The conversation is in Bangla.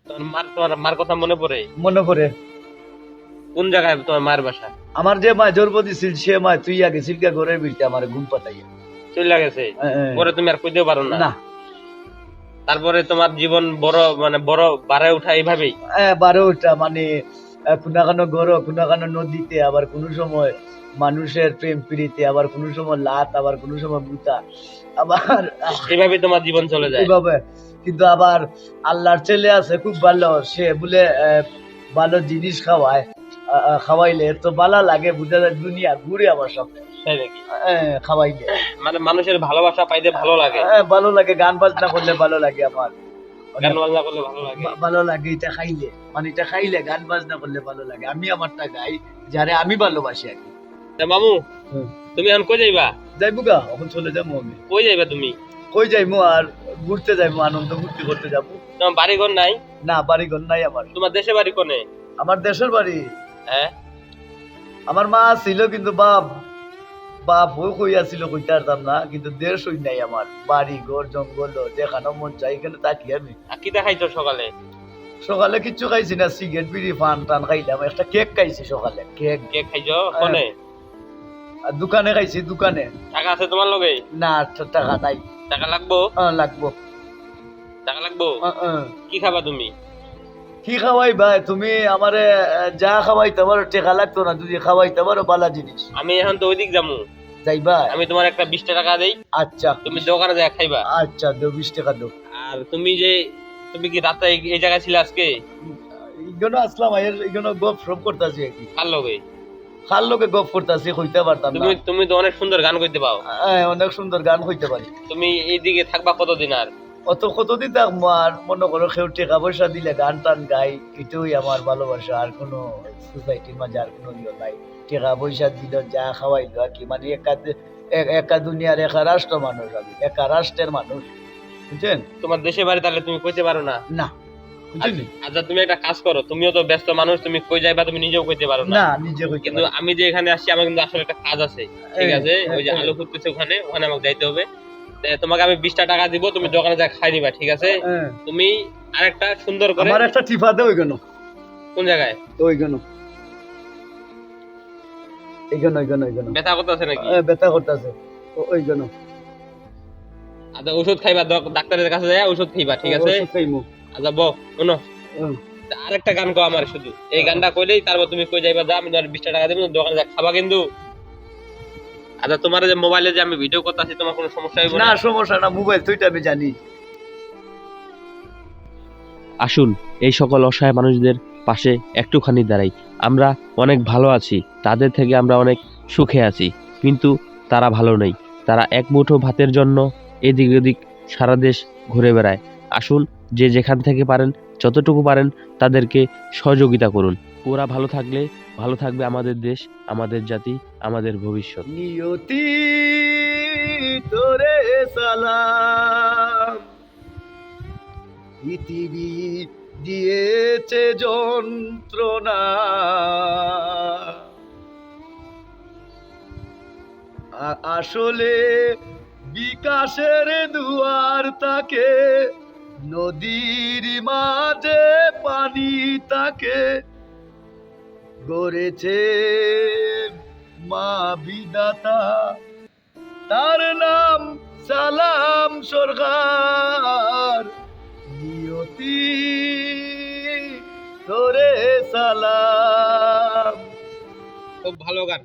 তোমার মার কথা মনে পড়ে? মনে পড়ে। কোন জায়গায় তোমার মায়ের বাসা? আমার যে মা জন্ম দিছিল সে মা তুই আগে সিলকা ঘরের ভিতরে আমার ঘুম পাতাইয়া চলে গেছে, পরে তুমি আর কইতেও পারো না? না। তারপরে তোমার জীবন বড় বাড়ে ওঠা এইভাবেই? বারো ওটা মানে কোনাখানো ঘর কোনাখানো নদীতে, আবার কোনো সময় মানুষের প্রেম প্রীতি, আবার কোনো সময় লাত, আবার কোনো সময় বুতা, আবার এইভাবে তোমার জীবন চলে যায়? এইভাবে। কিন্তু আবার আল্লাহর ছেলে আছে খুব ভালো, সে বলে ভালো জিনিস খাওয়ায়, খাওয়াইলে তো ভালো লাগে, বুঝা যায় দুনিয়া ঘুরে আমার সামনে। তাই নাকি? খাওয়াইলে মানে মানুষের ভালোবাসা পাইতে ভালো লাগে? ভালো লাগে, গান বাজনা করলে ভালো লাগে আমার, গান বাজনা করলে ভালো লাগে? ভালো লাগে এটা খাইলে, মানে এটা খাইলে গান বাজনা করলে ভালো লাগে। আমি আমারটা গাই যারে আমি ভালোবাসি আর কি। মামু, তুমি এখন কই যাইবা? যাইবো গা, এখন চলে যাবো আমি। কই যাইবা তুমি? কই যাইবো আর ঘুরতে যাইবো, আনন্দ ফুর্তি করতে যাবো। তোমার বাড়ি ঘর নাই? না, বাড়ি ঘর নাই আমার। তোমার দেশে বাড়ি কোনে? আমার দেশের বাড়ি, হ্যাঁ, আমার মা ছিল কিন্তু বাপ বাপ ও কইয়াছিল, কইতে পারতাম না, কিন্তু দেশ হই নাই আমার। বাড়ি ঘর জঙ্গল যেখানে মন চাই এখানে থাকি আমি। কি দেখাইছো সকালে? সকালে কিচ্ছু খাইছি না, সিগারেট বিড়ি পান টান খাইলাম, একটা কেক খাইছি সকালে। কেক কেক খাইছো কোনে? আর দোকানে খাইছি, দোকানে। টাকা আছে তোমার লগে? না, টাকা নাই। টাকা লাগবো? লাগবো। টাকা লাগবো? কি খাবা তুমি? কি খাওয়াই ভাই তুমি আমারে? যা খাওয়াইতে পারো, টেকা লাগতো না যদি খাওয়াইতে পারো বালা জিনিস। আমি এখন তো ওইদিক যাবো। যাইবা? আমি তোমার একটা 20 টাকা দেই। আচ্ছা, তুমি দোকানে যা খাইবা। আচ্ছা দেও, 20 টাকা দেও। আর তুমি কি রাতে এই জায়গায় ছিলে আজকে? ইগনো আসলাম, ইগনো গপ সপ করতেছি আর কি। কার লগে? খার লোকে গপ করতেছি, কইতে পারতাম না। তুমি তো অনেক সুন্দর গান কইতে পাও। অনেক সুন্দর গান কইতে পারি। তুমি এইদিকে থাকবা কতদিন আর? অত কতদিন থাকবো আর? মনে করো কেউ টাকা পয়সা দিলে গান টান গাই, এটাই আমার ভালোবাসা। আর কোনো সোসাইটির মাঝে আর কোনো ইয়ে নাই। টাকা পয়সা দিল, যা খাওয়াইলো আর কি, মানে একা দুনিয়ার একা রাষ্ট্র মানুষ, আমি একা রাষ্ট্রের মানুষ, বুঝছেন? তোমার দেশে বাড়ি তাহলে তুমি কইতে পারো না? না, বুঝলি? আচ্ছা, তুমি একটা কাজ করো, তুমিও তো ব্যস্ত মানুষ, তুমি কই যাইবা তুমি নিজেও কইতে পারো না। না, নিজে কইতে কিন্তু পারি। আমি যে এখানে আসছি, আমার কিন্তু আসলে একটা কাজ আছে, ঠিক আছে? ওই যে আলু ফুটতেছে ওখানে আমাকে যাইতে হবে। তোমাকে আমি 20টা টাকা দিব, তুমি দোকানে যা খাই নিবা, ঠিক আছে? তুমি আরেকটা সুন্দর করে আমার একটা টিফা দে ওইখানে। কোন জায়গায়? ওইখানে, এইখানে ওইখানে ওইখানে। ব্যথা করতেছে নাকি? ব্যথা করতেছে ওইখানে। আচ্ছা, ওষুধ খাইবা, ডাক্তারের কাছে যাই ওষুধ খাইবা, ঠিক আছে? আচ্ছা বো, শোনো, আরেকটা গান কো আমার, শুধু এই গানটা কইলেই তারপর তুমি কই যাইবা, যা আমি তোমার 20টা টাকা দেব, দোকানে যা খাবা কিন্তু। আচ্ছা, তোমার যে মোবাইলে যে আমি ভিডিও করতেছি, তোমার কোনো সমস্যা হইব না? না, সমস্যা না, মোবাইল তুইটা আমি জানি। আসুন এই সকল অসহায় মানুষদের পাশে একটুখানি দাঁড়াই। আমরা অনেক ভালো আছি, তাদের থেকে আমরা অনেক সুখে আছি, কিন্তু তারা ভালো নেই। তারা এক মুঠো ভাতের জন্য এদিক ওদিক সারা দেশ ঘুরে বেড়ায়। আসুন, যে যেখান থেকে পারেন, যতটুকু পারেন তাদেরকে সহযোগিতা করুন। ওরা ভালো থাকলে ভালো থাকবে আমাদের দেশ, আমাদের জাতি, আমাদের ভবিষ্যৎ। নিয়তি তোরে সালাম, পৃথিবী দিয়েছে যন্ত্রণা, আসলে বিকাশের দুয়ার তাকে, নদীর মাঝে পানি তাকে গড়েছে মা বিধাতা, তার নাম সালাম সরকার। নিয়তি তোরে সালাম। খুব ভালো গান।